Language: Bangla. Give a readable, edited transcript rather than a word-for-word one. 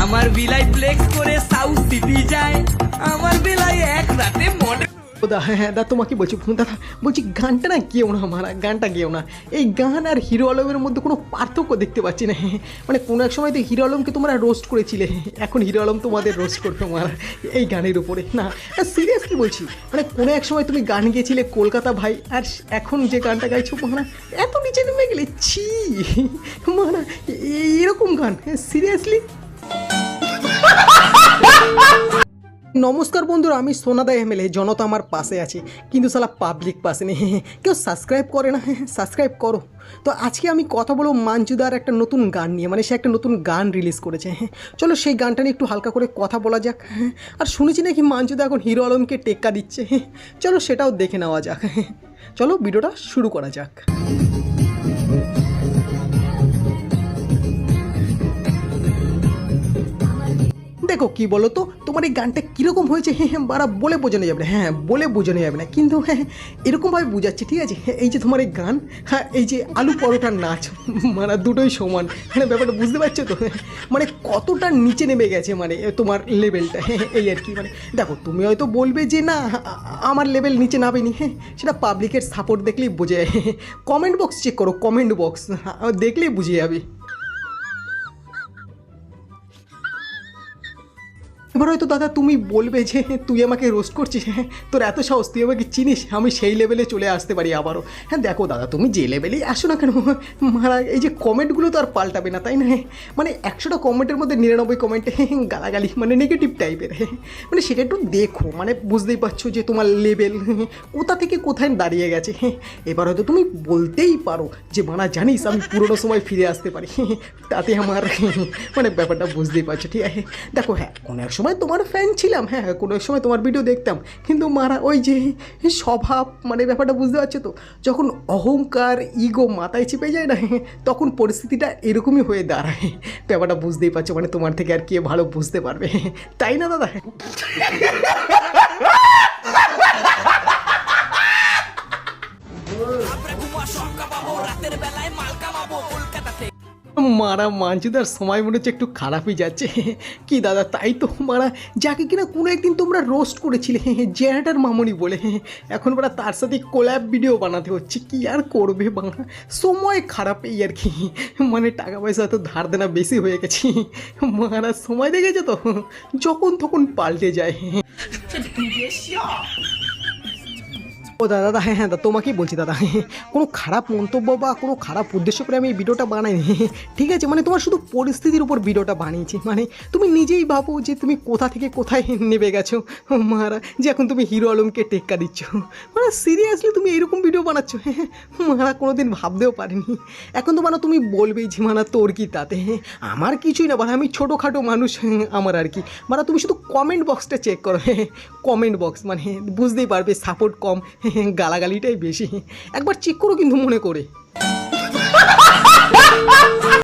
আমার বিলাই ফ্লেক্স করে সাউথ সিটি যায়, আমার বেলায় এক রাতে মডেল। দাদা হ্যাঁ দাদা তোমাকে বলছি দাদা, বলছি গানটা না গেও না মারা, গানটা গেও না। এই গান আর হিরো আলমের মধ্যে কোনো পার্থক্য দেখতে পাচ্ছি না। মানে কোনো এক সময় তো হিরো আলমকে তোমরা রোস্ট করেছিলে, এখন হিরো আলম তোমাদের রোস্ট করবে মারা এই গানের উপরে। না সিরিয়াসলি বলছি, মানে কোনো এক সময় তুমি গান গেয়েছিলে কলকাতা ভাই, আর এখন যে গানটা গাইছো মারা এত নিচে নেমে গেলে ছি মারা, এরকম গান সিরিয়াসলি। নমস্কার বন্ধুরা, আমি সোনাদা এমএলএ। জনতা আমার পাশে আছে কিন্তু সালা পাবলিক পাশে নেই, কেউ সাবস্ক্রাইব করে না। সাবস্ক্রাইব করো। তো আজকে আমি কথা বলবো মাঞ্জুদার একটা নতুন গান নিয়ে, মানে সে একটা নতুন গান রিলিজ করেছে। চলো সেই গানটা নিয়ে একটু হালকা করে কথা বলা যাক। আর শুনেছি নাকি মাঞ্জুদা এখন হিরো আলমকে টেক্কা দিচ্ছে, চলো সেটাও দেখে নেওয়া যাক। চলো ভিডিওটা শুরু করা যাক। দেখো কি বলো তো, তোমার এই গানটা কীরকম হয়েছে বারা বলে বোঝানো যাবে না। হ্যাঁ বলে বোঝানো যাবে না, কিন্তু এরকমভাবে বোঝাচ্ছি, ঠিক আছে? এই যে তোমার এই গান, হ্যাঁ এই যে আলু পরোটার নাচ, মানে দুটোই সমান। মানে ব্যাপারটা বুঝতে পারছো তো, মানে কতটা নিচে নেমে গেছে মানে তোমার লেভেলটা, এই আর কি। মানে দেখো তুমি হয়তো বলবে যে না আমার লেভেল নিচে নামেনি, সেটা পাবলিকের সাপোর্ট দেখলেই বোঝা যায়। কমেন্ট বক্স চেক করো, কমেন্ট বক্স দেখলেই বুঝে যাবে। এবার হয়তো দাদা তুমি বলবে যে তুই আমাকে রোস্ট করছিস, তোর এত সাহস, তুই আমাকে চিনিস, আমি সেই লেভেলে চলে আসতে পারি আবারও। হ্যাঁ দেখো দাদা তুমি যে লেভেলেই আসো না কেন মারা, এই যে কমেন্টগুলো তো আর পাল্টাবে না, তাই না? মানে 100টা কমেন্টের মধ্যে 99 কমেন্টে গালাগালি, মানে নেগেটিভ টাইপের। মানে সেটা একটু দেখো, মানে বুঝতেই পারছো যে তোমার লেভেল কোথা থেকে কোথায় দাঁড়িয়ে গেছে। এবার হয়তো তুমি বলতেই পারো যে মানা জানিস আমি পুরোনো সময় ফিরে আসতে পারি, তাতে আমার মানে ব্যাপারটা বুঝতেই পারছো, ঠিক আছে? দেখো হ্যাঁ কোনো এক সময় তোমার ফ্যান ছিলাম, হ্যাঁ কোনো এক সময় তোমার ভিডিও দেখতাম, কিন্তু মারা ওই যে স্বভাব, মানে ব্যাপারটা বুঝতে পারছো তো, যখন অহংকার ইগো মাথায় চেপে যায় না, তখন পরিস্থিতিটা এরকমই হয়ে দাঁড়ায়। ব্যাপারটা বুঝতেই পারছো, মানে তোমার থেকে আর কে ভালো বুঝতে পারবে, তাই না দাদা? রাতের বেলায় মাল কামাবো কলকাতা থেকে। মারা মাঞ্জুদার সময় মনে হচ্ছে একটু খারাপই যাচ্ছে। কি দাদা তাই তো মারা, যাকে কিনা কোনো একদিন তোমরা রোস্ট করেছিলে জেনারেটার মামনি বলে, এখন ওরা তার সাথে কোল্যাব ভিডিও বানাতে হচ্ছে। কি আর করবে বাংলা, সময় খারাপ এই আর কি। মানে টাকা পয়সা তো ধার দেনা বেশি হয়ে গেছে মারা, সময় দেখেছে তো যখন তখন পাল্টে যায়। ও দাদা দাদা হ্যাঁ দাদা তোমাকেই বলছি দাদা, কোনো খারাপ মন্তব্য বা কোনো খারাপ উদ্দেশ্য করে আমি এই ভিডিওটা বানাইনি, ঠিক আছে? মানে তোমার শুধু পরিস্থিতির উপর ভিডিওটা বানিয়েছি। মানে তুমি নিজেই ভাবো যে তুমি কোথা থেকে কোথায় নেমে গেছো মারা, যে এখন তুমি হিরো আলমকে টেক্কা দিচ্ছ। মানে সিরিয়াসলি তুমি এইরকম ভিডিও বানাচ্ছ মারা, কোনো দিন ভাবতেও পারিনি। এখন তো মানে তুমি বলবেই যে মানা তোর কি তাতে, আমার কিছুই না, মানে আমি ছোটোখাটো মানুষ আমার আর কি। মানে তুমি শুধু কমেন্ট বক্সটা চেক করো, কমেন্ট বক্স মানে বুঝতেই পারবে সাপোর্ট কম, গালাগালিটাই বেশি। একবার চেক করো কিন্তু মনে করে।